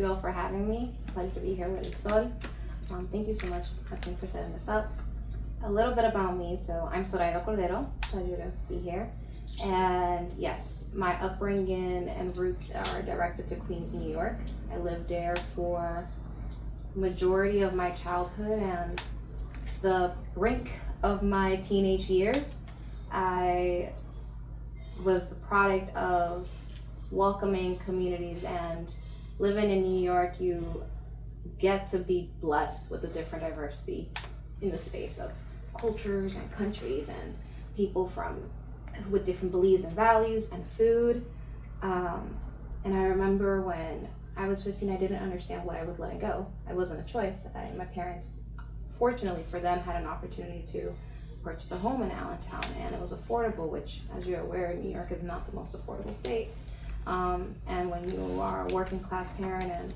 you all for having me. It's a pleasure to be here with Sol. Thank you so much, I think, for setting this up. A little bit about me. So I'm Zoraida Cordero. Pleasure to be here. And yes, my upbringing and roots are directed to Queens, New York. I lived there for majority of my childhood and the brink of my teenage years. I was the product of welcoming communities, and living in New York, you get to be blessed with a different diversity in the space of cultures and countries and people with different beliefs and values and food. And I remember when I was 15, I didn't understand what I was letting go. It wasn't a choice. My parents, fortunately for them, had an opportunity to purchase a home in Allentown, and it was affordable, which, as you're aware, New York is not the most affordable state. And when you are a working class parent and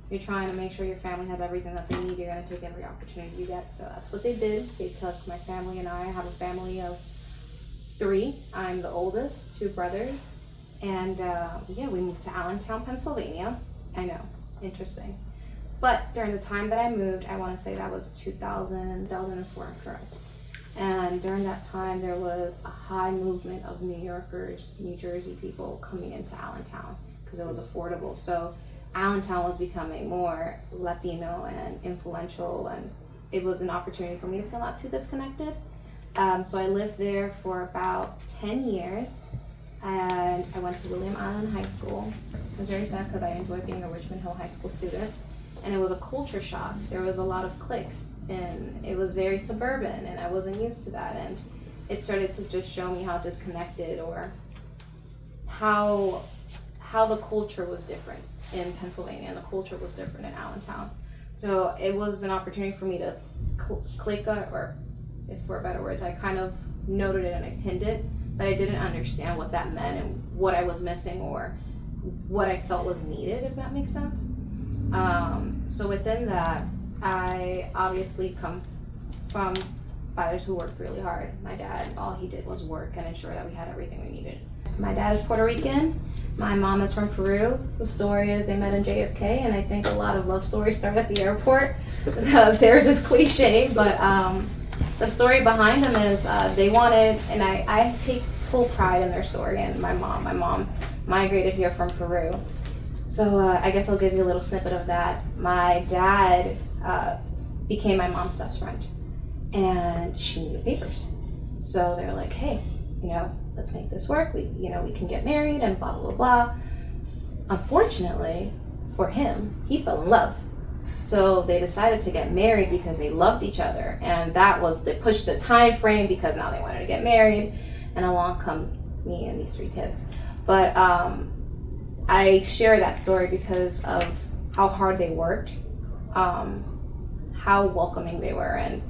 you're trying to make sure your family has everything that they need, you're going to take every opportunity you get. So that's what they did. They took my family and I have a family of 3. I'm the oldest, 2 brothers. And we moved to Allentown, Pennsylvania. I know, interesting. But during the time that I moved, I want to say that was 2004, correct. And during that time, there was a high movement of New Yorkers, New Jersey people coming into Allentown because it was affordable. So Allentown was becoming more Latino and influential, and it was an opportunity for me to feel not too disconnected. So I lived there for about 10 years, and I went to William Allen High School. It was very sad because I enjoyed being a Richmond Hill High School student, and it was a culture shock. There was a lot of cliques, and it was very suburban, and I wasn't used to that, and it started to just show me how disconnected or how the culture was different in Pennsylvania, and the culture was different in Allentown. So it was an opportunity for me to click, or if for better words, I kind of noted it and I pinned it, but I didn't understand what that meant and what I was missing or what I felt was needed, if that makes sense. So within that, I obviously come from fathers who worked really hard. My dad, all he did was work and ensure that we had everything we needed. My dad is Puerto Rican. My mom is from Peru. The story is they met in JFK, and I think a lot of love stories start at the airport. Theirs is cliche, but the story behind them is they wanted, and I take full pride in their story, and my mom migrated here from Peru. So I guess I'll give you a little snippet of that. My dad became my mom's best friend, and she needed papers. So they're like, hey, let's make this work. We can get married and blah, blah, blah. Unfortunately for him, he fell in love. So they decided to get married because they loved each other. And they pushed the time frame because now they wanted to get married. And along come me and these 3 kids. But I share that story because of how hard they worked, how welcoming they were, and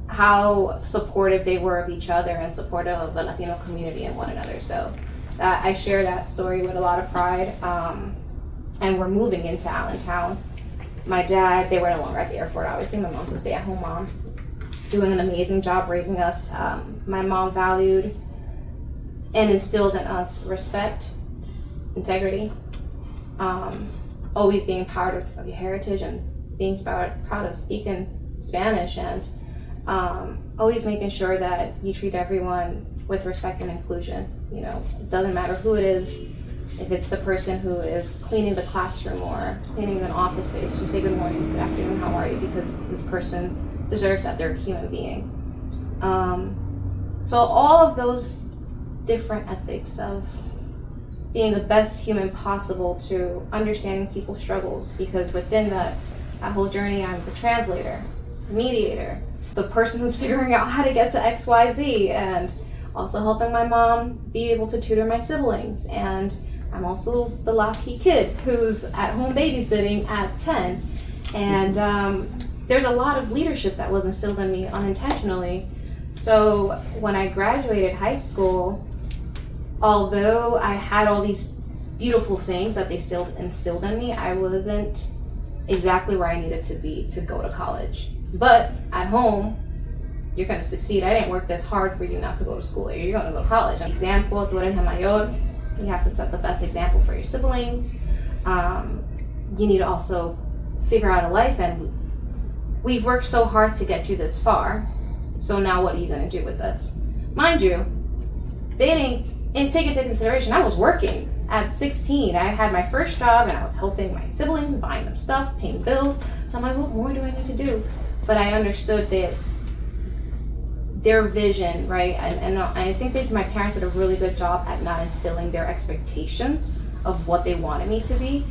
how supportive they were of each other and supportive of the Latino community and one another. So I share that story with a lot of pride. And we're moving into Allentown. My dad, they were no longer at the airport, obviously. My mom's a stay-at-home mom, doing an amazing job raising us. My mom valued and instilled in us respect, integrity, always being proud of your heritage and being proud of speaking Spanish, and always making sure that you treat everyone with respect and inclusion. It doesn't matter who it is. If it's the person who is cleaning the classroom or cleaning an office space, you say good morning, good afternoon, how are you? Because this person deserves that. They're a human being. So all of those different ethics of being the best human possible to understanding people's struggles, because within that whole journey, I'm the translator, mediator, the person who's figuring out how to get to XYZ, and also helping my mom be able to tutor my siblings. And I'm also the latchkey kid who's at home babysitting at 10. And there's a lot of leadership that was instilled in me unintentionally. So when I graduated high school, although I had all these beautiful things that they still instilled in me, I wasn't exactly where I needed to be to go to college. But at home, you're going to succeed. I didn't work this hard for you not to go to school. You're going to go to college. Example, tú eres el mayor. You have to set the best example for your siblings. you need to also figure out a life, and we've worked so hard to get you this far, so now what are you going to do with this? Mind you, they didn't take into consideration I was working. At 16, I had my first job and I was helping my siblings, buying them stuff, paying bills. So I'm like, what more do I need to do? But I understood that their vision, right? And I think that my parents did a really good job at not instilling their expectations of what they wanted me to be,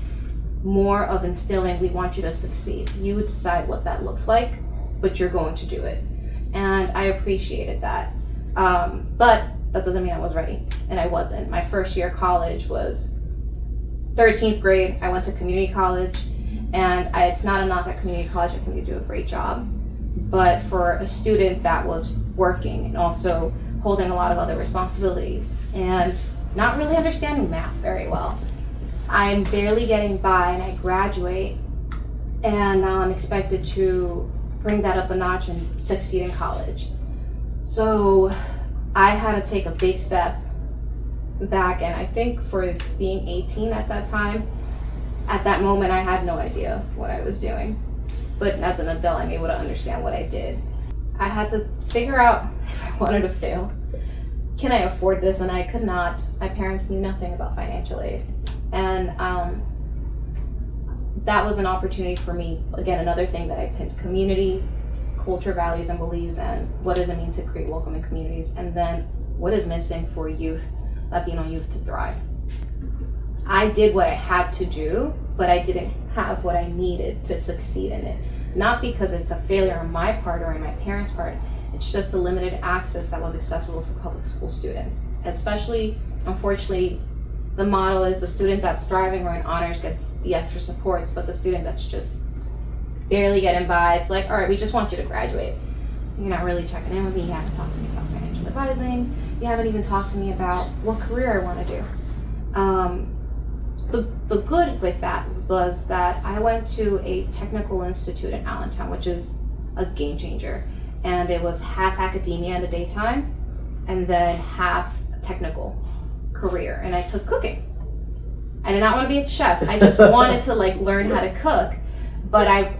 more of instilling, we want you to succeed. You decide what that looks like, but you're going to do it. And I appreciated that. But that doesn't mean I was ready, and I wasn't. My first year of college was 13th grade. I went to community college, and it's not a knock at community college. I think they do a great job. But for a student that was working and also holding a lot of other responsibilities and not really understanding math very well, I'm barely getting by, and I graduate, and now I'm expected to bring that up a notch and succeed in college. So I had to take a big step back, and I think for being 18 at that time, at that moment I had no idea what I was doing. But as an adult, I'm able to understand what I did. I had to figure out if I wanted to fail. Can I afford this? And I could not. My parents knew nothing about financial aid. And that was an opportunity for me. Again, another thing that I pinned: community, culture, values, and beliefs, and what does it mean to create welcoming communities, and then what is missing for youth, Latino youth, to thrive. I did what I had to do, but I didn't have what I needed to succeed in it. Not because it's a failure on my part or on my parents' part, it's just a limited access that was accessible for public school students. Especially, unfortunately, the model is the student that's thriving or in honors gets the extra supports, but the student that's just barely getting by, it's like, all right, we just want you to graduate. You're not really checking in with me. You haven't talked to me about financial advising. You haven't even talked to me about what career I want to do. The good with that was that I went to a technical institute in Allentown, which is a game changer. And it was half academia in the daytime and then half technical career. And I took cooking. I did not want to be a chef. I just wanted to learn how to cook. But I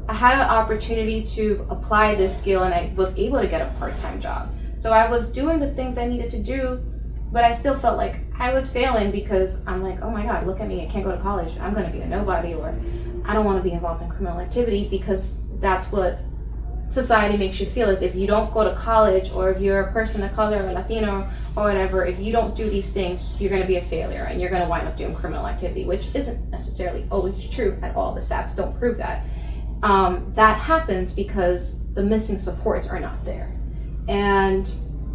had an opportunity to apply this skill, and I was able to get a part-time job. So I was doing the things I needed to do, but I still felt like I was failing because I'm like, oh my God, look at me, I can't go to college. I'm going to be a nobody, or I don't want to be involved in criminal activity, because that's what society makes you feel, is if you don't go to college, or if you're a person of color or Latino or whatever, if you don't do these things, you're going to be a failure and you're going to wind up doing criminal activity, which isn't necessarily always true at all. The stats don't prove that. That happens because the missing supports are not there. And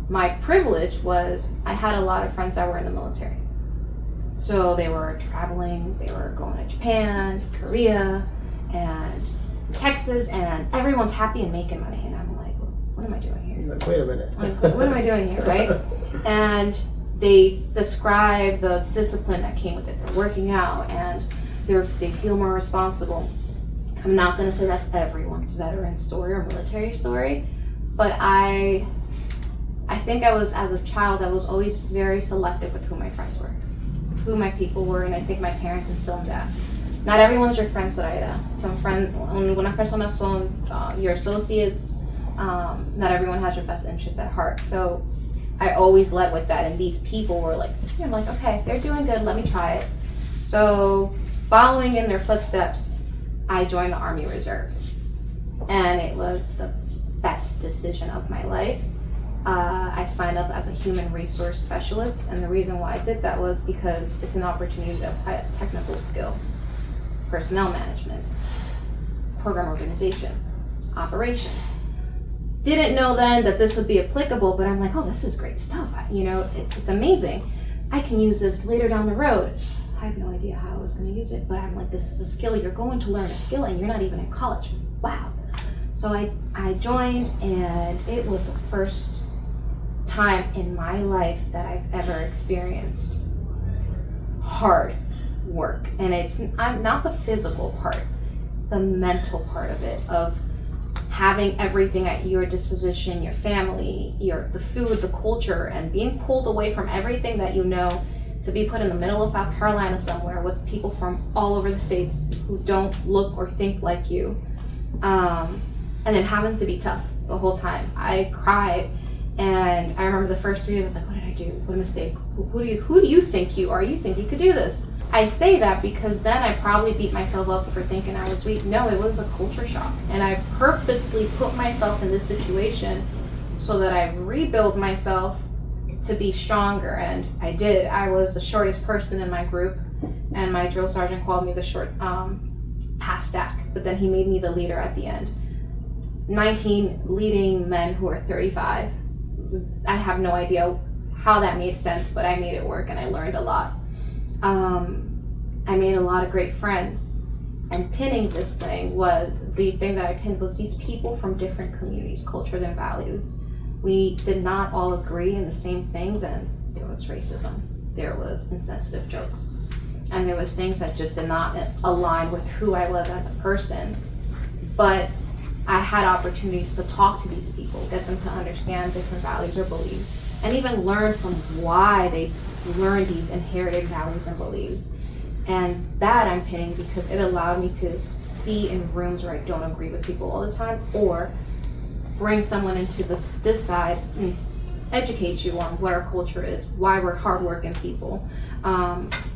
my privilege was I had a lot of friends that were in the military. So they were traveling, they were going to Japan, Korea, and Texas, and everyone's happy and making money. And I'm like, what am I doing here? You're like, wait a minute. What am I doing here, right? And they describe the discipline that came with it. They're working out and they feel more responsible. I'm not going to say that's everyone's veteran story or military story, but I think I was, as a child, I was always very selective with who my friends were, who my people were, and I think my parents instilled that. Not everyone's your friend, Zoraida. Some friends, algunas personas son your associates. Not everyone has your best interests at heart. So I always led with that, and these people were like, I'm like, okay, they're doing good, let me try it. So following in their footsteps, I joined the Army Reserve, and it was the best decision of my life. I signed up as a human resource specialist, and the reason why I did that was because it's an opportunity to apply a technical skill: personnel management, program organization, operations. Didn't know then that this would be applicable, but I'm like, oh, this is great stuff. It's amazing. I can use this later down the road. I have no idea how I was going to use it, but I'm like, this is a skill. You're going to learn a skill, and you're not even in college. Wow. So I joined, and it was the first time in my life that I've ever experienced hard work. And I'm not the physical part, the mental part of it, of having everything at your disposition, your family, the food, the culture, and being pulled away from everything that you know, to be put in the middle of South Carolina somewhere with people from all over the states who don't look or think like you, and then having to be tough the whole time. I cried, and I remember the first 3 days I was like, what did I do? What a mistake. Who do you think you are? You think you could do this? I say that because then I probably beat myself up for thinking I was weak. No, it was a culture shock, and I purposely put myself in this situation so that I rebuild myself to be stronger, and I did. I was the shortest person in my group, and my drill sergeant called me the short half stack, but then he made me the leader at the end. 19 leading men who are 35. I have no idea how that made sense, but I made it work, and I learned a lot. I made a lot of great friends, and pinning this thing was, the thing that I pinned was these people from different communities, cultures, and values. We did not all agree in the same things, and there was racism, there was insensitive jokes, and there was things that just did not align with who I was as a person. But I had opportunities to talk to these people, get them to understand different values or beliefs, and even learn from why they learned these inherited values and beliefs. And that I'm pinning because it allowed me to be in rooms where I don't agree with people all the time, or bring someone into this side and educate you on what our culture is, why we're hardworking people,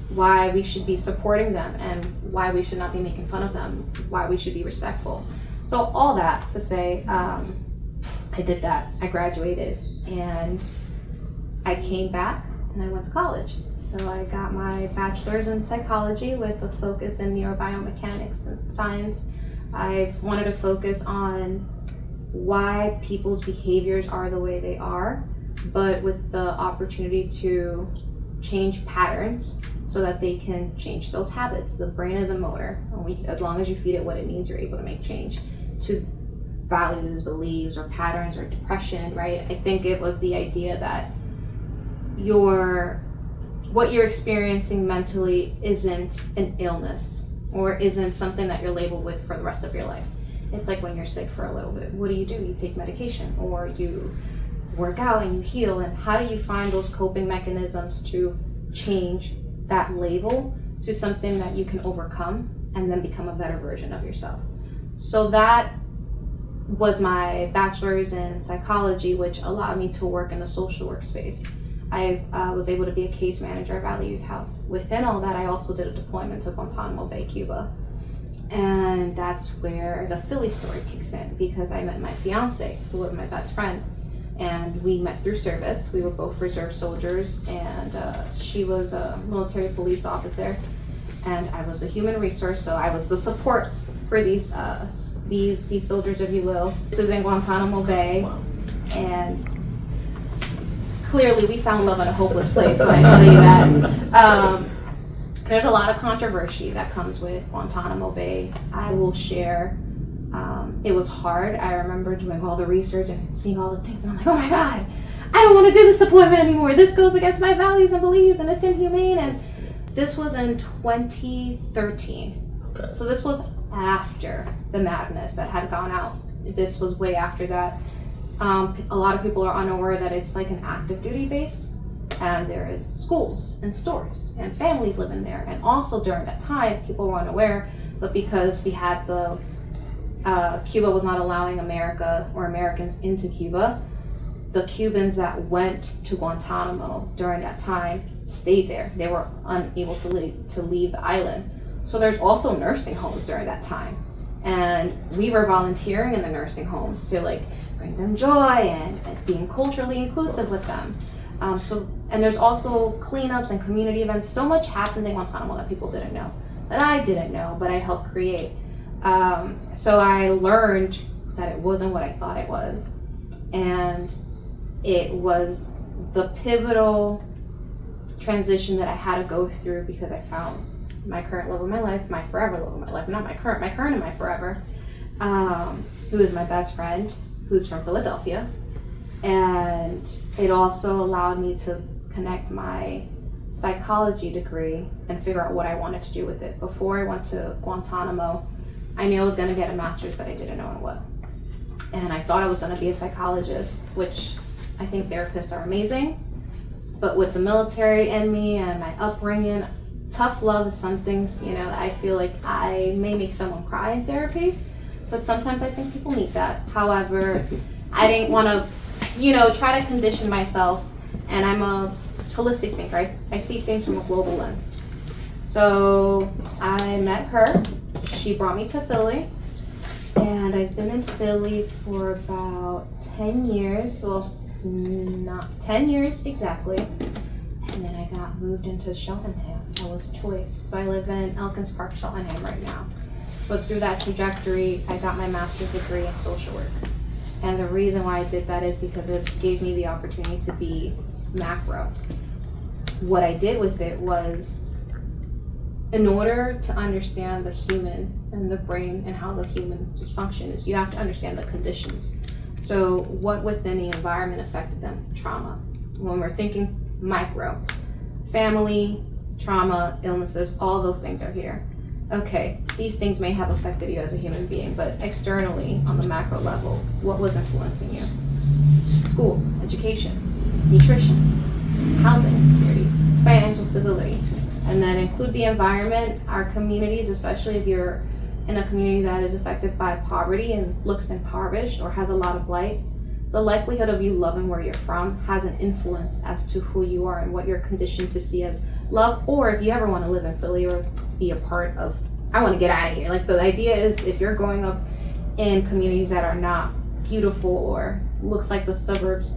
why we should be supporting them, and why we should not be making fun of them, why we should be respectful. So all that to say, I did that. I graduated, and I came back and I went to college. So I got my bachelor's in psychology with a focus in neurobiomechanics and science. I've wanted to focus on why people's behaviors are the way they are, but with the opportunity to change patterns so that they can change those habits. The brain is a motor, and as long as you feed it what it needs, you're able to make change to values, beliefs, or patterns, or depression, right? I think it was the idea that what you're experiencing mentally isn't an illness, or isn't something that you're labeled with for the rest of your life. It's like when you're sick for a little bit, what do? You take medication, or you work out and you heal. And how do you find those coping mechanisms to change that label to something that you can overcome and then become a better version of yourself? So that was my bachelor's in psychology, which allowed me to work in the social work space. I was able to be a case manager at Valley Youth House. Within all that, I also did a deployment to Guantanamo Bay, Cuba. And that's where the Philly story kicks in, because I met my fiance, who was my best friend, and we met through service. We were both reserve soldiers, and she was a military police officer, and I was a human resource, so I was the support for these soldiers, if you will. This is in Guantanamo Bay. Wow. And clearly we found love in a hopeless place when I tell you that. There's a lot of controversy that comes with Guantanamo Bay. I will share, it was hard. I remember doing all the research and seeing all the things, and I'm like, oh my God, I don't want to do this deployment anymore. This goes against my values and beliefs, and it's inhumane. And this was in 2013. Okay. So this was after the madness that had gone out. This was way after that. A lot of people are unaware that it's like an active duty base, and there is schools and stores and families living there. And also during that time, people were unaware, but because we had Cuba was not allowing America or Americans into Cuba, the Cubans that went to Guantanamo during that time stayed there. They were unable to leave the island. So there's also nursing homes during that time. And we were volunteering in the nursing homes to bring them joy and being culturally inclusive with them. And there's also cleanups and community events. So much happens in Guantanamo that people didn't know, that I didn't know, but I helped create. So I learned that it wasn't what I thought it was. And it was the pivotal transition that I had to go through, because I found my current love of my life, my forever love of my life, not my current and my forever, who is my best friend, who's from Philadelphia. And it also allowed me to connect my psychology degree and figure out what I wanted to do with it. Before I went to Guantanamo, I knew I was going to get a master's, but I didn't know in what. And I thought I was going to be a psychologist, which I think therapists are amazing, But with the military in me and my upbringing, tough love is some things, that I feel like I may make someone cry in therapy, but sometimes I think people need that. However, I didn't want to, try to condition myself, and I'm a holistic thinker. I see things from a global lens. So I met her. She brought me to Philly, and I've been in Philly for about 10 years. Well, not 10 years exactly. And then I got moved into Cheltenham. That was a choice. So I live in Elkins Park, Cheltenham right now. But through that trajectory, I got my master's degree in social work. And the reason why I did that is because it gave me the opportunity to be macro. What I did with it was, in order to understand the human and the brain and how the human just functions, you have to understand the conditions. So what within the environment affected them? Trauma. When we're thinking micro, family, trauma, illnesses, all those things are here. Okay, these things may have affected you as a human being, but externally, on the macro level, what was influencing you? School, education, nutrition, housing insecurities, financial stability, and then include the environment, our communities, especially if you're in a community that is affected by poverty and looks impoverished or has a lot of blight. The likelihood of you loving where you're from has an influence as to who you are and what you're conditioned to see as love, or if you ever want to live in Philly or be a part of, I want to get out of here. Like, the idea is, if you're growing up in communities that are not beautiful or looks like the suburbs,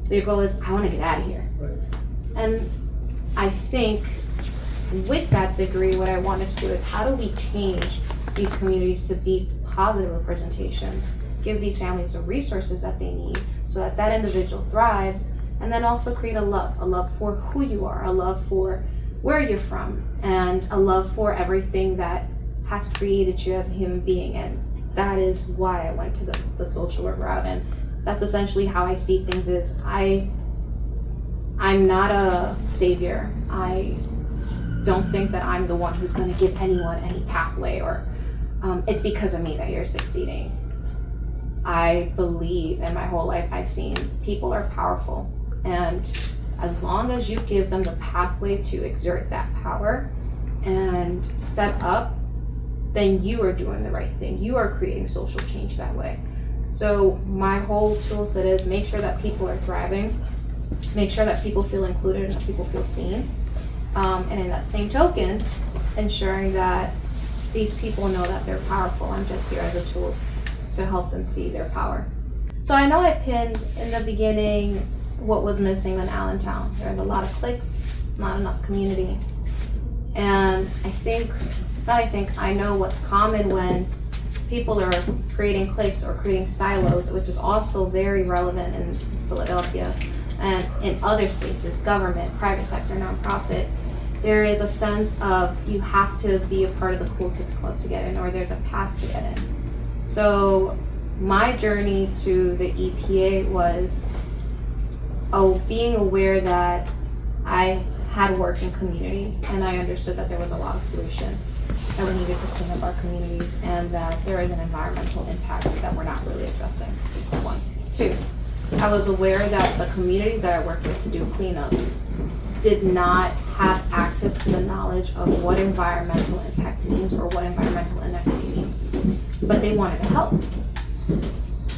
your goal is, I want to get out of here. Right. And I think with that degree, what I wanted to do is, how do we change these communities to be positive representations, give these families the resources that they need so that that individual thrives, and then also create a love for who you are, a love for where you're from, and a love for everything that has created you as a human being. And that is why I went to the social work route, and that's essentially how I see things. Is I'm not a savior. I don't think that I'm the one who's going to give anyone any pathway, or it's because of me that you're succeeding. I believe, in my whole life, I've seen people are powerful, and as long as you give them the pathway to exert that power and step up, then you are doing the right thing. You are creating social change that way. So my whole tool set is, make sure that people are thriving, make sure that people feel included and that people feel seen. And in that same token, ensuring that these people know that they're powerful. I'm just here as a tool to help them see their power. So I know I pinned in the beginning what was missing in Allentown. There's a lot of cliques, not enough community. And I know what's common when people are creating cliques or creating silos, which is also very relevant in Philadelphia and in other spaces, government, private sector, nonprofit. There is a sense of, you have to be a part of the cool kids club to get in, or there's a pass to get in. So my journey to the EPA was being aware that I had worked in community, and I understood that there was a lot of pollution, that we needed to clean up our communities, and that there is an environmental impact that we're not really addressing. 1. 2, I was aware that the communities that I worked with to do cleanups did not have access to the knowledge of what environmental impact means or what environmental inequity means, but they wanted to help.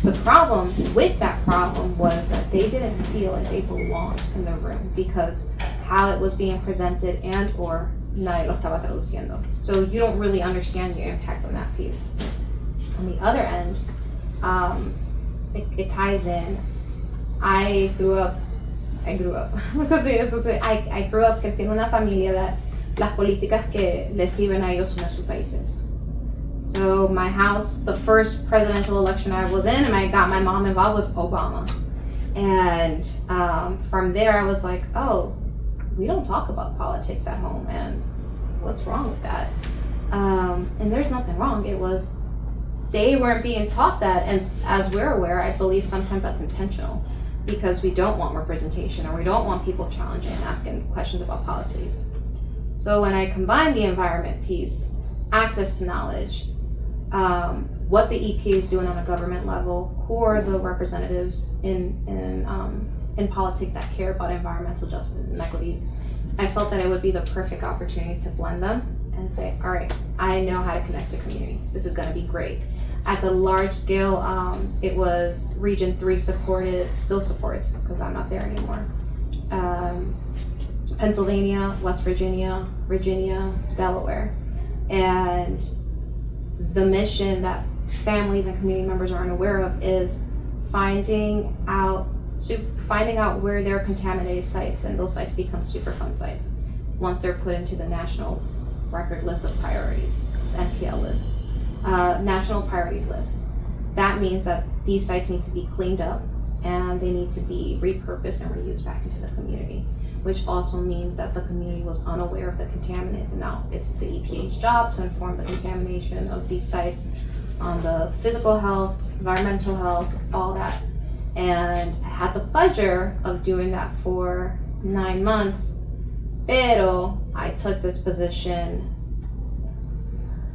The problem with that problem was that they didn't feel like they belonged in the room because how it was being presented and or nadie lo estaba traduciendo. So you don't really understand your impact on that piece. On the other end, it ties in. I grew up because I grew up creciendo en una familia that las políticas que les sirven a ellos son a sus países. So my house, the first presidential election I was in and I got my mom involved was Obama. And from there I was like, oh, we don't talk about politics at home, and what's wrong with that? And there's nothing wrong. It was, they weren't being taught that, and as we're aware, I believe sometimes that's intentional because we don't want representation or we don't want people challenging and asking questions about policies. So when I combine the environment piece, access to knowledge, what the EPA is doing on a government level, who are the representatives in in politics that care about environmental justice and equities, I felt that it would be the perfect opportunity to blend them and say, all right, I know how to connect to community. This is going to be great. At the large scale, it was Region 3 supported, still supports, because I'm not there anymore. Pennsylvania, West Virginia, Delaware. And the mission that families and community members aren't aware of is finding out where there are contaminated sites, and those sites become Superfund sites once they're put into the national record list of priorities, NPL list, national priorities list. That means that these sites need to be cleaned up and they need to be repurposed and reused back into the community, which also means that the community was unaware of the contaminants. And now it's the EPA's job to inform the contamination of these sites on the physical health, environmental health, all that. And I had the pleasure of doing that for 9 months, pero I took this position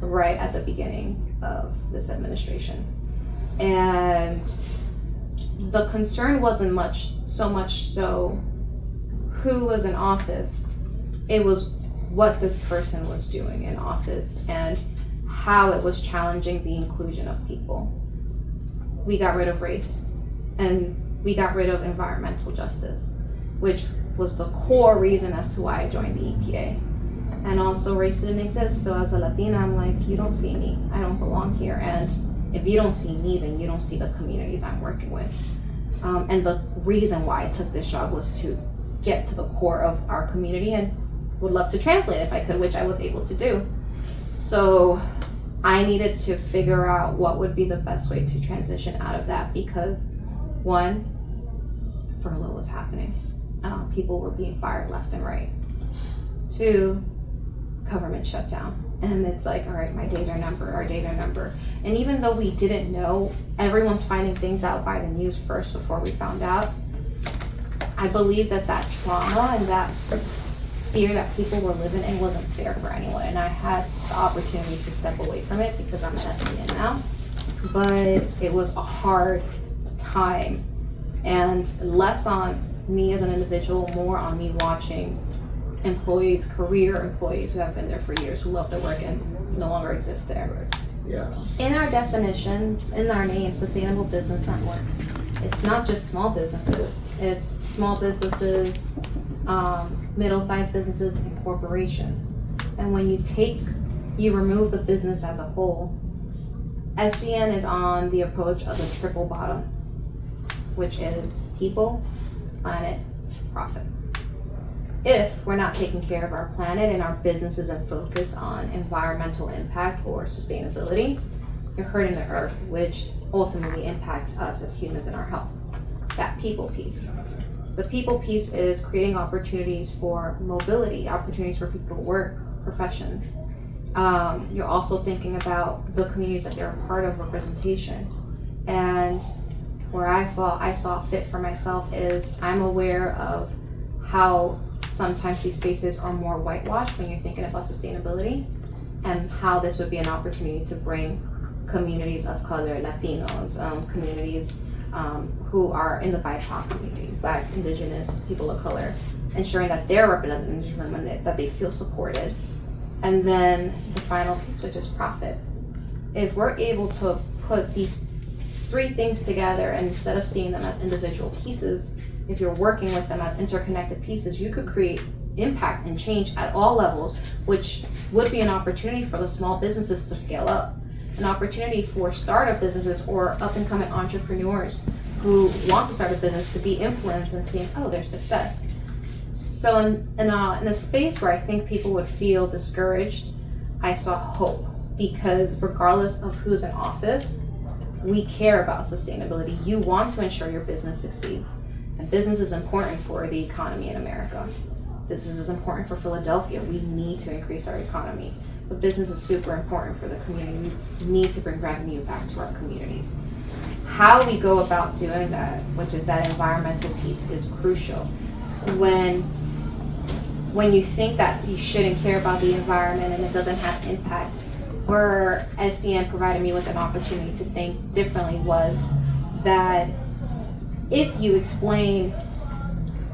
right at the beginning of this administration. And the concern wasn't so much who was in office, it was what this person was doing in office and how it was challenging the inclusion of people. We got rid of race and we got rid of environmental justice, which was the core reason as to why I joined the EPA. And also race didn't exist, so as a Latina, I'm like, you don't see me, I don't belong here. And if you don't see me, then you don't see the communities I'm working with. And the reason why I took this job was to get to the core of our community, and would love to translate if I could, which I was able to do. So I needed to figure out what would be the best way to transition out of that, because one, furlough was happening. People were being fired left and right. Two, government shutdown. And it's like, all right, our days are numbered. And even though we didn't know, everyone's finding things out by the news first before we found out. I believe that trauma and that fear that people were living in wasn't fair for anyone. And I had the opportunity to step away from it because I'm an SPN now. But it was a hard time, and less on me as an individual, more on me watching employees, career employees who have been there for years, who love their work and no longer exist there. Yeah. In our definition, in our name, Sustainable Business Network, it's not just small businesses. It's small businesses, middle-sized businesses, and corporations. And when you remove the business as a whole, SBN is on the approach of a triple bottom, which is people, planet, profit. If we're not taking care of our planet and our business isn't focused on environmental impact or sustainability, you're hurting the earth, which ultimately impacts us as humans and our health. That people piece. The people piece is creating opportunities for mobility, opportunities for people to work, professions. You're also thinking about the communities that they're a part of, representation. And where I saw fit for myself is I'm aware of how sometimes these spaces are more whitewashed when you're thinking about sustainability, and how this would be an opportunity to bring communities of color, Latinos, communities who are in the BIPOC community, Black, Indigenous, people of color, ensuring that they're represented in this room and that they feel supported. And then the final piece, which is profit. If we're able to put these three things together, and instead of seeing them as individual pieces, if you're working with them as interconnected pieces, you could create impact and change at all levels, which would be an opportunity for the small businesses to scale up, an opportunity for startup businesses or up-and-coming entrepreneurs who want to start a business to be influenced and seeing, oh, there's success. So in a space where I think people would feel discouraged, I saw hope, because regardless of who's in office, we care about sustainability. You want to ensure your business succeeds. And business is important for the economy in America. Business is important for Philadelphia. We need to increase our economy. But business is super important for the community. We need to bring revenue back to our communities. How we go about doing that, which is that environmental piece, is crucial. When you think that you shouldn't care about the environment and it doesn't have impact, where SBN provided me with an opportunity to think differently was that if you explain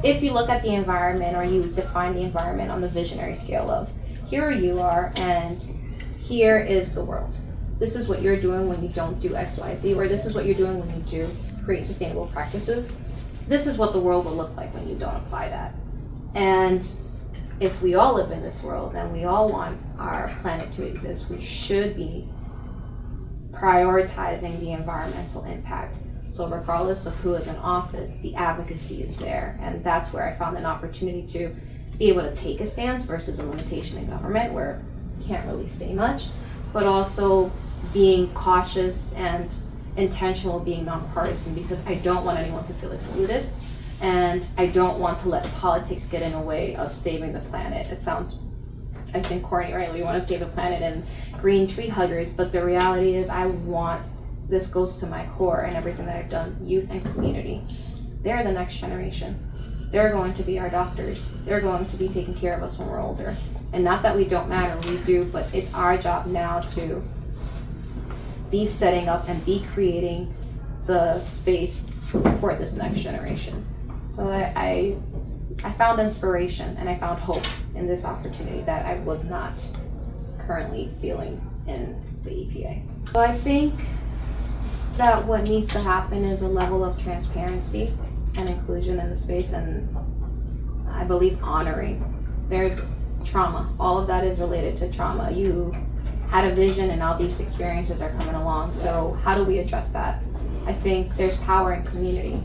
if you look at the environment, or you define the environment on the visionary scale of, here you are and here is the world. This is what you're doing when you don't do X, Y, Z, or this is what you're doing when you do create sustainable practices. This is what the world will look like when you don't apply that. And if we all live in this world and we all want our planet to exist, we should be prioritizing the environmental impact. So regardless of who is in office, the advocacy is there. And that's where I found an opportunity to be able to take a stance versus a limitation in government where you can't really say much, but also being cautious and intentional, being nonpartisan, because I don't want anyone to feel excluded. And I don't want to let politics get in the way of saving the planet. It sounds, I think, corny, right? We want to save the planet and green tree huggers, but the reality is this goes to my core and everything that I've done, youth and community. They're the next generation. They're going to be our doctors. They're going to be taking care of us when we're older. And not that we don't matter, we do, but it's our job now to be setting up and be creating the space for this next generation. So I found inspiration and I found hope in this opportunity that I was not currently feeling in the EPA. So I think that what needs to happen is a level of transparency and inclusion in the space, and I believe honoring. There's trauma. All of that is related to trauma. You had a vision and now these experiences are coming along. So how do we address that? I think there's power in community.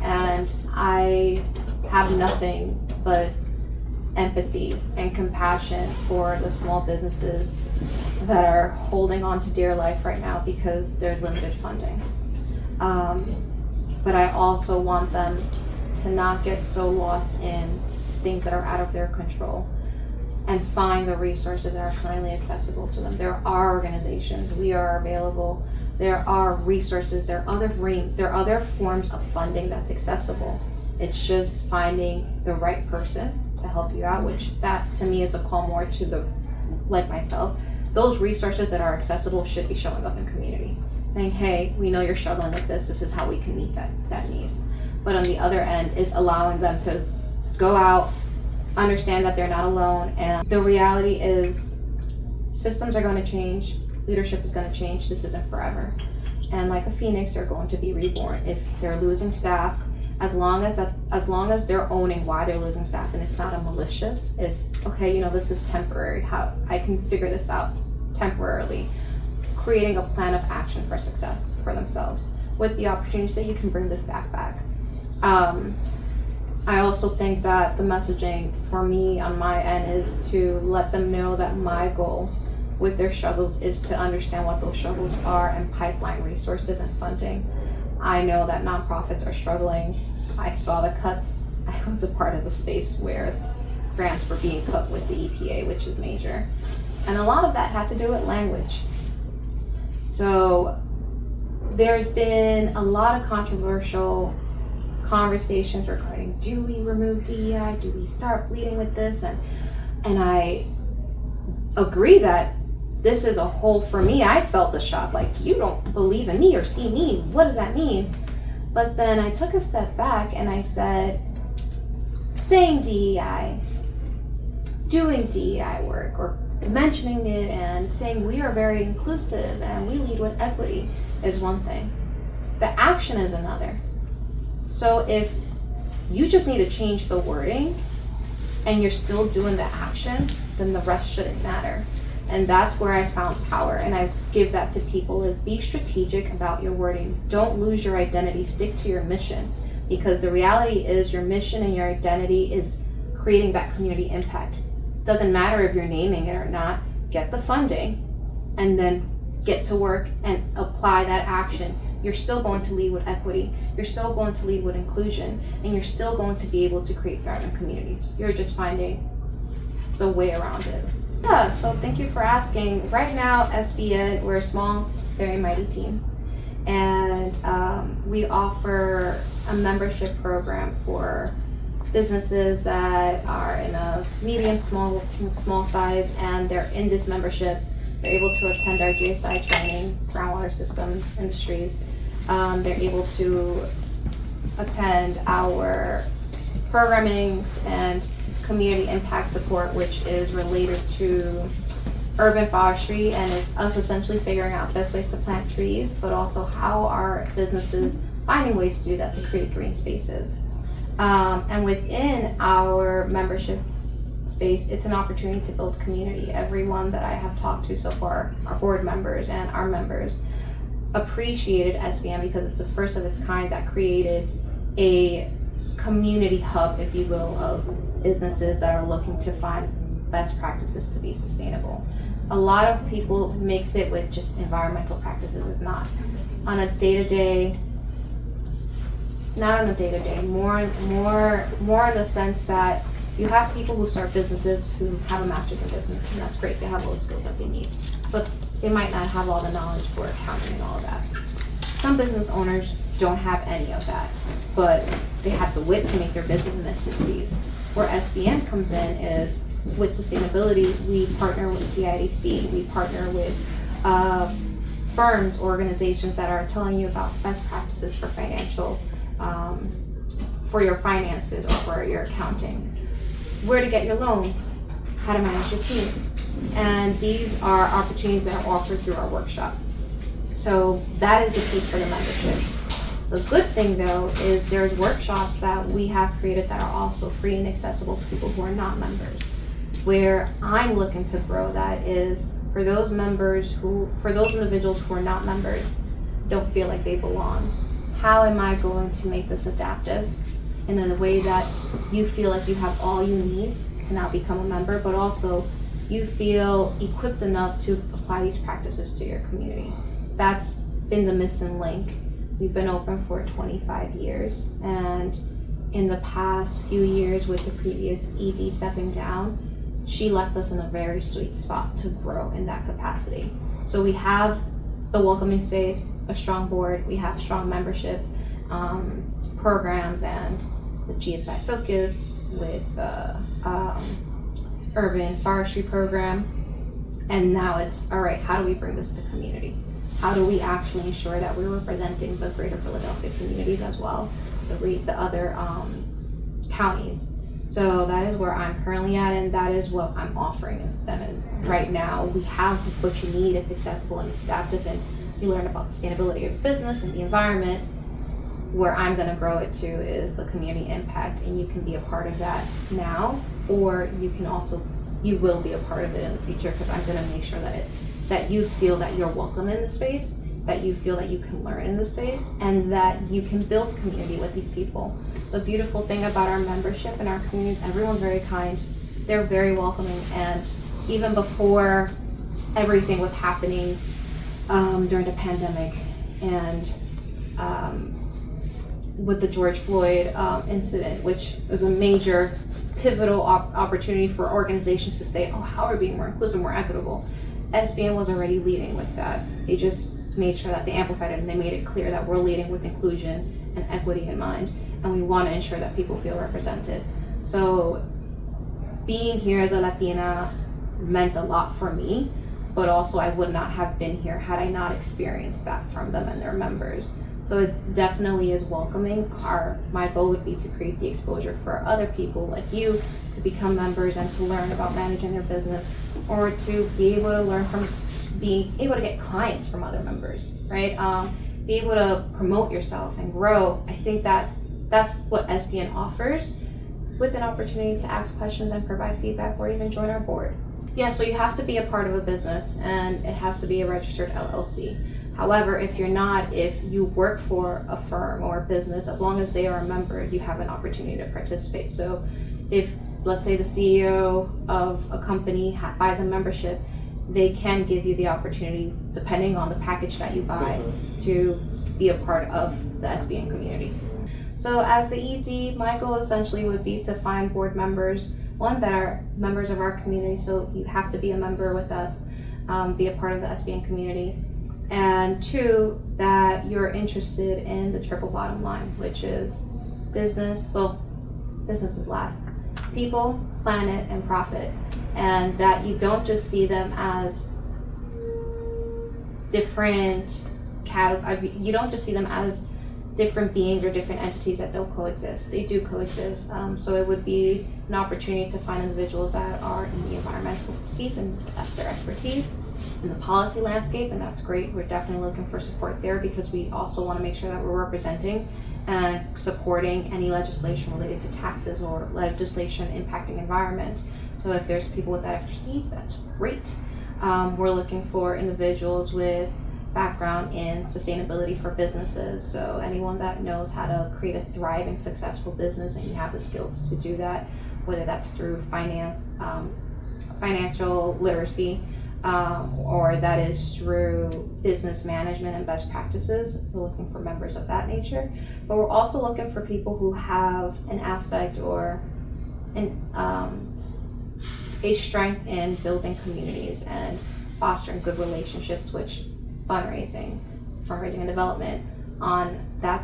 And I have nothing but empathy and compassion for the small businesses that are holding on to dear life right now because there's limited funding. But I also want them to not get so lost in things that are out of their control and find the resources that are currently accessible to them. There are organizations, we are available. There are resources, there are other forms of funding that's accessible. It's just finding the right person to help you out, which that to me is a call more to like myself. Those resources that are accessible should be showing up in community, saying, hey, we know you're struggling with this is how we can meet that need. But on the other end is allowing them to go out, understand that they're not alone, and the reality is systems are going to change, leadership is going to change, this isn't forever. And like a phoenix, they're going to be reborn. If they're losing staff, as long as they're owning why they're losing staff and it's not a malicious, it's okay, this is temporary, how I can figure this out temporarily, creating a plan of action for success for themselves with the opportunity to say you can bring this staff back. I also think that the messaging for me on my end is to let them know that my goal with their struggles is to understand what those struggles are and pipeline resources and funding. I know that nonprofits are struggling. I saw the cuts. I was a part of the space where grants were being cut with the EPA, which is major. And a lot of that had to do with language. So there's been a lot of controversial conversations regarding, do we remove DEI? Do we start leading with this? And I agree that this is a whole, for me, I felt the shock, like, you don't believe in me or see me, what does that mean? But then I took a step back and I said, saying DEI, doing DEI work, or mentioning it and saying we are very inclusive and we lead with equity is one thing. The action is another. So if you just need to change the wording and you're still doing the action, then the rest shouldn't matter. And that's where I found power, and I give that to people, is be strategic about your wording. Don't lose your identity, stick to your mission, because the reality is your mission and your identity is creating that community impact. Doesn't matter if you're naming it or not, get the funding and then get to work and apply that action. You're still going to lead with equity, you're still going to lead with inclusion, and you're still going to be able to create thriving communities. You're just finding the way around it. Yeah, so thank you for asking. Right now, SBA, we're a small, very mighty team. And we offer a membership program for businesses that are in a medium, small size, and they're in this membership. They're able to attend our GSI training, groundwater systems, industries. They're able to attend our programming and community impact support, which is related to urban forestry, and is us essentially figuring out best ways to plant trees, but also how are businesses finding ways to do that to create green spaces. And within our membership space, it's an opportunity to build community. Everyone that I have talked to so far, our board members and our members, appreciated SBN because it's the first of its kind that created a community hub, if you will, of businesses that are looking to find best practices to be sustainable. A lot of people mix it with just environmental practices. It's not. On a day-to-day, not on a day-to-day, more in the sense that you have people who start businesses who have a master's in business, and that's great. They have all the skills that they need, but they might not have all the knowledge for accounting and all of that. Some business owners don't have any of that, but they have the wit to make their business and it succeeds. Where SBN comes in is with sustainability, we partner with PIDC, we partner with firms, organizations that are telling you about best practices for financial, for your finances or for your accounting, where to get your loans, how to manage your team. And these are opportunities that are offered through our workshop. So that is the case for the membership. The good thing though is there's workshops that we have created that are also free and accessible to people who are not members. Where I'm looking to grow that is for those individuals who are not members, don't feel like they belong. How am I going to make this adaptive and in a way that you feel like you have all you need to now become a member, but also you feel equipped enough to apply these practices to your community? That's been the missing link. We've been open for 25 years, and in the past few years with the previous ED stepping down, she left us in a very sweet spot to grow in that capacity. So we have the welcoming space, a strong board, we have strong membership programs, and the GSI focused with the urban forestry program. And now it's, all right, how do we bring this to community? How do we actually ensure that we're representing the greater Philadelphia communities as well, the other counties? So that is where I'm currently at, and that is what I'm offering them. Is right now we have what you need, it's accessible and it's adaptive, and you learn about sustainability of business and the environment. Where I'm going to grow it to is the community impact, and you can be a part of that now, or you will be a part of it in the future, because I'm going to make sure that you feel that you're welcome in the space, that you feel that you can learn in the space, and that you can build community with these people. The beautiful thing about our membership and our community is everyone's very kind, they're very welcoming, and even before everything was happening during the pandemic and with the George Floyd incident, which was a major pivotal opportunity for organizations to say, oh, how are we being more inclusive, more equitable? SBN was already leading with that. They just made sure that they amplified it, and they made it clear that we're leading with inclusion and equity in mind, and we want to ensure that people feel represented. So being here as a Latina meant a lot for me, but also I would not have been here had I not experienced that from them and their members. So it definitely is welcoming. My goal would be to create the exposure for other people like you to become members and to learn about managing their business, or to be able to get clients from other members, right? Be able to promote yourself and grow. I think that's what SBN offers, with an opportunity to ask questions and provide feedback, or even join our board. Yeah, so you have to be a part of a business, and it has to be a registered LLC. However, if you work for a firm or a business, as long as they are a member, you have an opportunity to participate. So if, let's say, the CEO of a company buys a membership, they can give you the opportunity, depending on the package that you buy, to be a part of the SBN community. So as the ED, my goal essentially would be to find board members, one, that are members of our community, so you have to be a member with us, be a part of the SBN community, and two, that you're interested in the triple bottom line, which is business is last, people, planet, and profit, and that you don't just see them as different you don't just see them as different beings or different entities that don't coexist. They do coexist. So it would be an opportunity to find individuals that are in the environmental space, and that's their expertise, in the policy landscape, and that's great. We're definitely looking for support there, because we also want to make sure that we're representing and supporting any legislation related to taxes or legislation impacting environment. So if there's people with that expertise, that's great. We're looking for individuals with background in sustainability for businesses. So anyone that knows how to create a thriving, successful business, and you have the skills to do that, whether that's through financial literacy, or that is through business management and best practices. We're looking for members of that nature. But we're also looking for people who have an aspect or a strength in building communities and fostering good relationships, which fundraising and development on the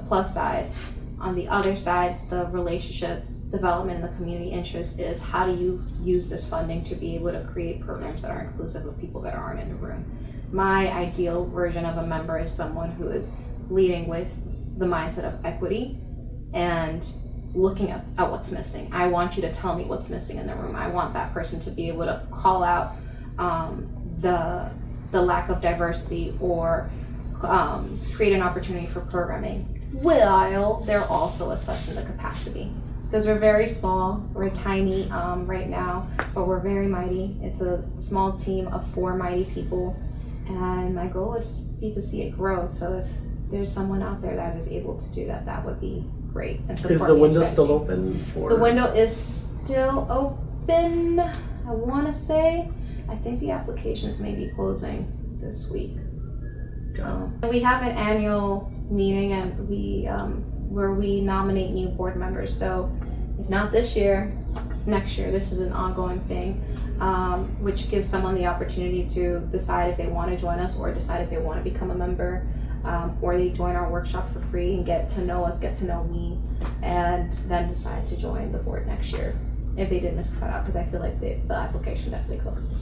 plus side. On the other side, the relationship development and the community interest is, how do you use this funding to be able to create programs that are inclusive of people that aren't in the room. My ideal version of a member is someone who is leading with the mindset of equity and looking at what's missing. I want you to tell me what's missing in the room. I want that person to be able to call out the lack of diversity, or create an opportunity for programming, while they're also assessing the capacity. Because we're very small, we're tiny right now, but we're very mighty. It's a small team of 4 mighty people, and my goal would be to see it grow. So if there's someone out there that is able to do that, that would be great. And is the window still open for? The window is still open, I want to say. I think the applications may be closing this week. So we have an annual meeting, and where we nominate new board members. So if not this year, next year. This is an ongoing thing, which gives someone the opportunity to decide if they want to join us, or decide if they want to become a member, or they join our workshop for free and get to know us, get to know me, and then decide to join the board next year if they didn't miss the cutoff, because I feel like the application definitely closed.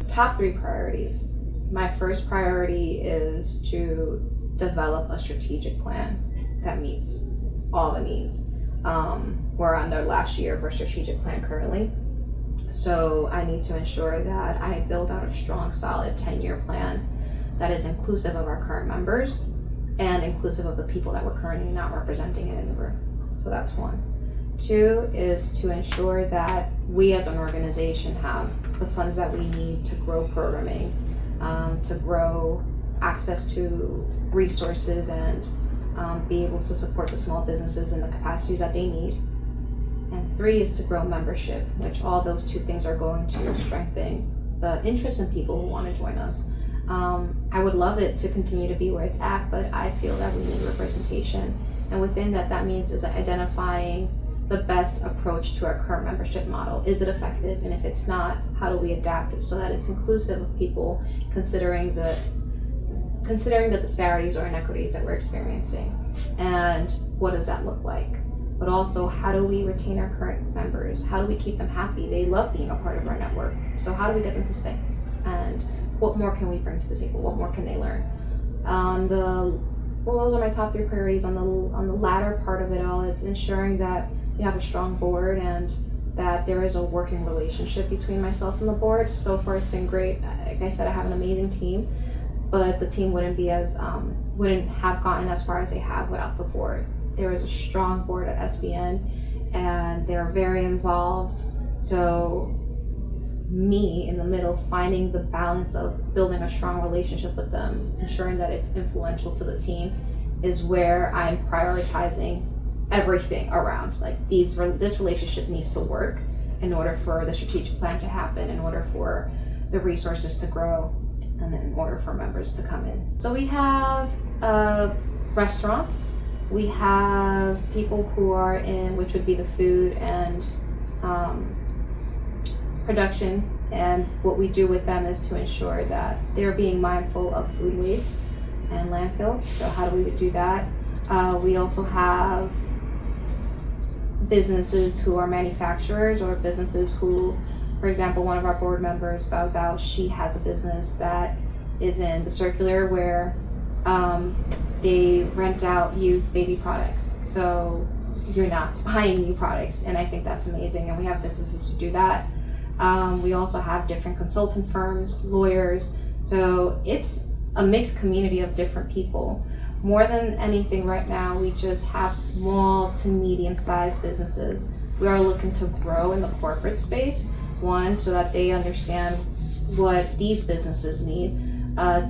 Top 3 priorities. My first priority is to develop a strategic plan that meets all the needs. We're on the last year of our strategic plan currently. So I need to ensure that I build out a strong, solid 10-year plan that is inclusive of our current members and inclusive of the people that we're currently not representing in the room. So that's 1. 2 is to ensure that we as an organization have the funds that we need to grow programming, to grow access to resources, and be able to support the small businesses in the capacities that they need. And 3 is to grow membership, which all those 2 things are going to strengthen the interest in people who want to join us. I would love it to continue to be where it's at, but I feel that we need representation. And within that means is identifying the best approach to our current membership model. Is it effective? And if it's not, how do we adapt it so that it's inclusive of people, considering the disparities or inequities that we're experiencing? And what does that look like? But also, how do we retain our current members? How do we keep them happy? They love being a part of our network. So how do we get them to stay? And what more can we bring to the table? What more can they learn? Those are my top 3 priorities. On the latter part of it all, it's ensuring that you have a strong board and that there is a working relationship between myself and the board. So far, it's been great. Like I said, I have an amazing team, but the team wouldn't have gotten as far as they have without the board. There is a strong board at SBN, and they're very involved. So me in the middle, finding the balance of building a strong relationship with them, ensuring that it's influential to the team, is where I'm prioritizing everything around. Like this relationship needs to work in order for the strategic plan to happen, in order for the resources to grow, and then in order for members to come in. So we have restaurants, we have people who are in, which would be the food and production, and what we do with them is to ensure that they're being mindful of food waste and landfill. So how do we do that? We also have businesses who are manufacturers, or businesses who, for example, one of our board members, bows out, she has a business that is in the circular, where they rent out used baby products. So you're not buying new products, and I think that's amazing, and we have businesses to do that. We also have different consultant firms, lawyers, so it's a mixed community of different people. More than anything right now, we just have small to medium-sized businesses. We are looking to grow in the corporate space, one, so that they understand what these businesses need,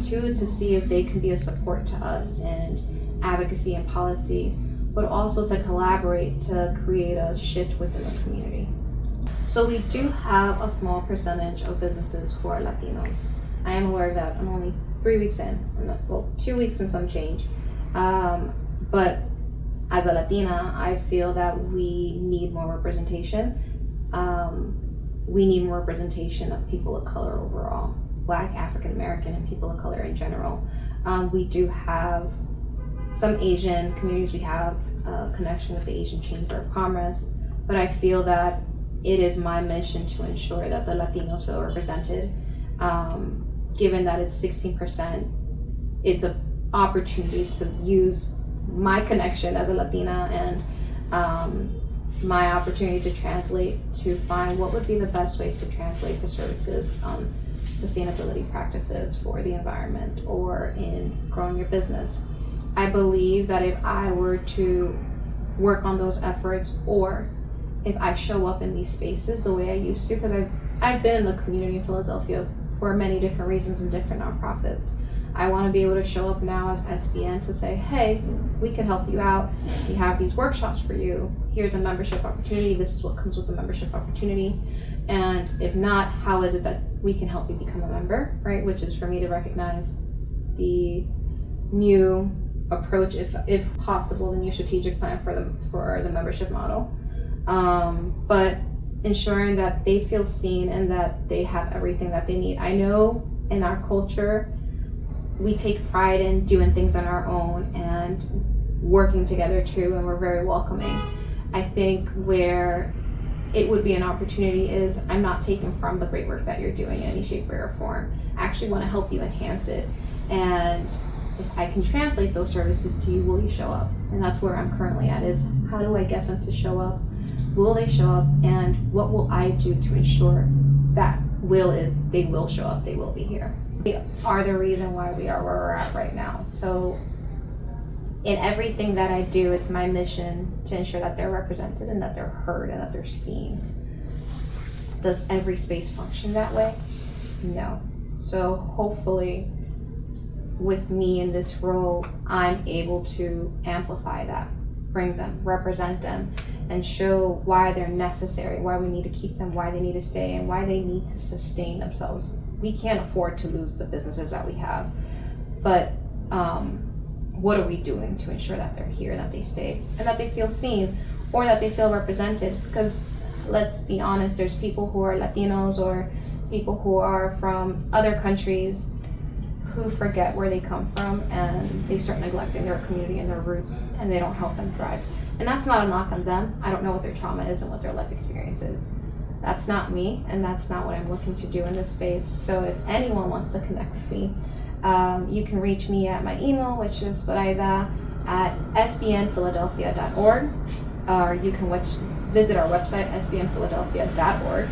two, to see if they can be a support to us in advocacy and policy, but also to collaborate to create a shift within the community. So we do have a small percentage of businesses who are Latinos. I am aware of that. I'm only 3 weeks in, well, 2 weeks and some change. But as a Latina, I feel that we need more representation. We need more representation of people of color overall, Black, African American, and people of color in general. We do have some Asian communities. We have a connection with the Asian Chamber of Commerce, but I feel that it is my mission to ensure that the Latinos feel represented. Given that it's 16%, it's an opportunity to use my connection as a Latina and my opportunity to translate, to find what would be the best ways to translate the services, sustainability practices for the environment or in growing your business. I believe that if I were to work on those efforts, or if I show up in these spaces the way I used to, because I've been in the community in Philadelphia for many different reasons in different nonprofits. I want to be able to show up now as SBN to say, hey, we can help you out. We have these workshops for you. Here's a membership opportunity. This is what comes with the membership opportunity. And if not, how is it that we can help you become a member, right? Which is for me to recognize the new approach, if possible, the new strategic plan for the membership model. But ensuring that they feel seen and that they have everything that they need. I know in our culture, we take pride in doing things on our own and working together too, and we're very welcoming. I think where it would be an opportunity is, I'm not taking from the great work that you're doing in any shape or form. I actually want to help you enhance it. And if I can translate those services to you, will you show up? And that's where I'm currently at, is how do I get them to show up? Will they show up? And what will I do to ensure that they will show up, they will be here. They are the reason why we are where we're at right now. So in everything that I do, it's my mission to ensure that they're represented and that they're heard and that they're seen. Does every space function that way? No. So hopefully with me in this role, I'm able to amplify that, bring them, represent them, and show why they're necessary, why we need to keep them, why they need to stay, and why they need to sustain themselves. We can't afford to lose the businesses that we have, but what are we doing to ensure that they're here, that they stay, and that they feel seen, or that they feel represented? Because let's be honest, there's people who are Latinos or people who are from other countries who forget where they come from, and they start neglecting their community and their roots, and they don't help them thrive. And that's not a knock on them. I don't know what their trauma is and what their life experience is. That's not me, and that's not what I'm looking to do in this space. So if anyone wants to connect with me, you can reach me at my email, which is Zoraida@sbnphiladelphia.org, or you can visit our website, sbnphiladelphia.org,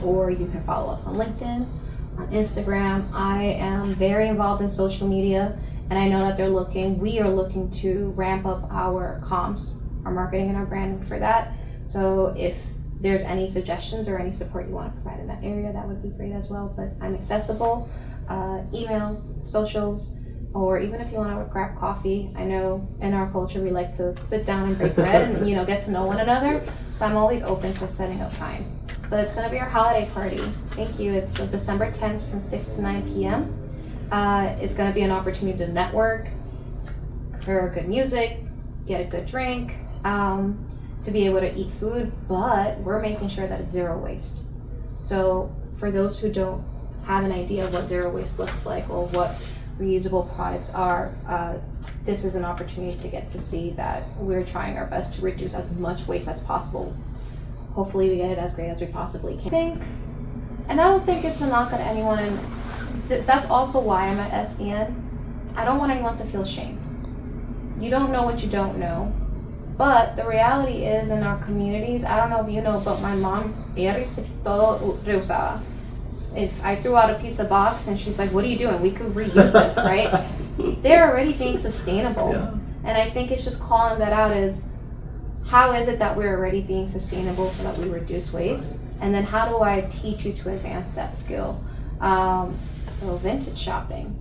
or you can follow us on LinkedIn, on Instagram. I am very involved in social media, and I know that we are looking to ramp up our comms, our marketing and our branding for that. So if there's any suggestions or any support you want to provide in that area, that would be great as well. But I'm accessible, email, socials, or even if you want to grab coffee. I know in our culture we like to sit down and break bread and get to know one another. So I'm always open to setting up time. So it's going to be our holiday party. Thank you. It's December 10th from 6 to 9 p.m. It's going to be an opportunity to network, hear good music, get a good drink, to be able to eat food, but we're making sure that it's zero waste. So for those who don't have an idea of what zero waste looks like or what reusable products are, this is an opportunity to get to see that we're trying our best to reduce as much waste as possible. Hopefully we get it as great as we possibly can. And I don't think it's a knock on anyone, and that's also why I'm at SBN. I don't want anyone to feel shame. You don't know what you don't know. But the reality is, in our communities, I don't know if you know, but my mom, ella todo reusaba. If I threw out a piece of box and she's like, what are you doing? We could reuse this, right? They're already being sustainable. Yeah. And I think it's just calling that out as, how is it that we're already being sustainable so that we reduce waste? And then how do I teach you to advance that skill? So vintage shopping.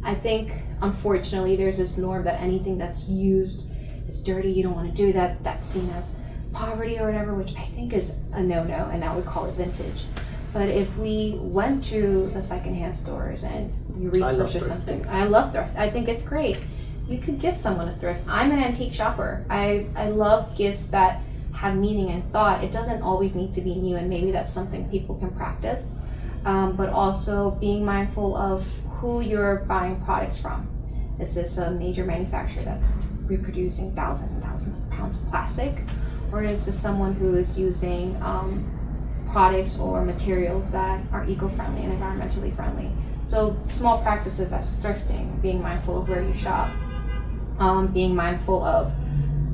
I think, unfortunately, there's this norm that anything that's used is dirty, you don't want to do that, that's seen as poverty or whatever, which I think is a no-no, and now we call it vintage. But if we went to the secondhand stores and you repurchase something, I love thrift. I think it's great. You could give someone a thrift. I'm an antique shopper. I love gifts that have meaning and thought. It doesn't always need to be new, and maybe that's something people can practice. But also being mindful of who you're buying products from. Is this a major manufacturer that's reproducing thousands and thousands of pounds of plastic? Or is this someone who is using products or materials that are eco-friendly and environmentally friendly? So small practices as thrifting, being mindful of where you shop, being mindful of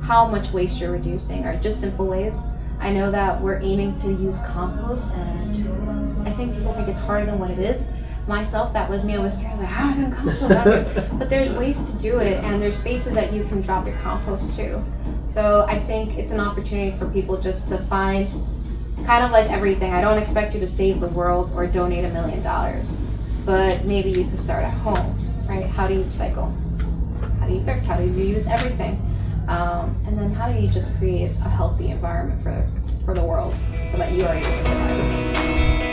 how much waste you're reducing, or just simple ways. I know that we're aiming to use compost, and I think people think it's harder than what it is. Myself, that was me. I was scared. I was like, how am I gonna compost? But there's ways to do it, and there's spaces that you can drop your compost to. So I think it's an opportunity for people just to find, kind of like everything. I don't expect you to save the world or donate $1 million, but maybe you can start at home, right? How do you recycle? How do you thrift? How do you reuse everything? And then how do you just create a healthy environment for the world so that you are able to survive?